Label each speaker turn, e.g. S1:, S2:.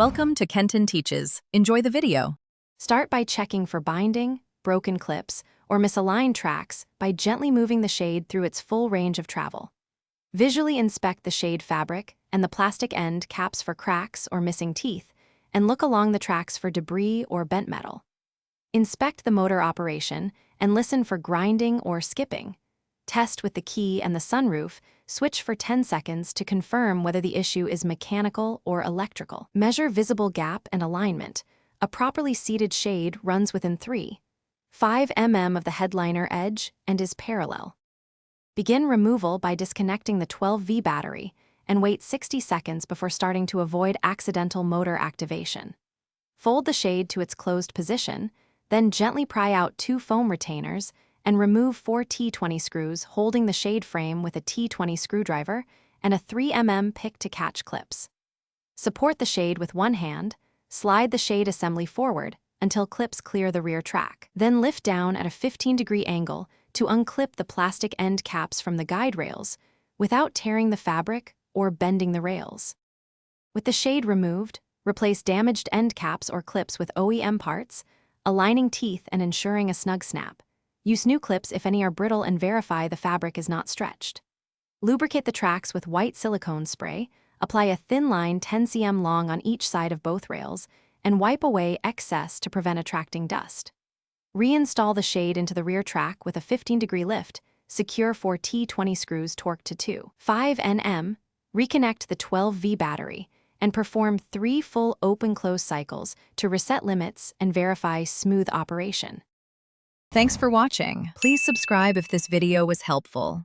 S1: Welcome to Kenton Teaches. Enjoy the video.
S2: Start by checking for binding, broken clips, or misaligned tracks by gently moving the shade through its full range of travel. Visually inspect the shade fabric and the plastic end caps for cracks or missing teeth, and look along the tracks for debris or bent metal. Inspect the motor operation and listen for grinding or skipping. Test with the key and the sunroof, switch for 10 seconds to confirm whether the issue is mechanical or electrical. Measure visible gap and alignment. A properly seated shade runs within 3.5 mm of the headliner edge and is parallel. Begin removal by disconnecting the 12V battery and wait 60 seconds before starting to avoid accidental motor activation. Fold the shade to its closed position, then gently pry out 2 foam retainers and remove 4 T20 screws holding the shade frame with a T20 screwdriver and a 3 mm pick-to-catch clips. Support the shade with one hand, slide the shade assembly forward until clips clear the rear track. Then lift down at a 15-degree angle to unclip the plastic end caps from the guide rails without tearing the fabric or bending the rails. With the shade removed, replace damaged end caps or clips with OEM parts, aligning teeth and ensuring a snug snap. Use new clips if any are brittle and verify the fabric is not stretched. Lubricate the tracks with white silicone spray, apply a thin line 10 cm long on each side of both rails, and wipe away excess to prevent attracting dust. Reinstall the shade into the rear track with a 15-degree lift, secure 4 T20 screws torqued to 2.5 Nm, reconnect the 12V battery, and perform 3 full open-close cycles to reset limits and verify smooth operation.
S1: Thanks for watching. Please subscribe if this video was helpful.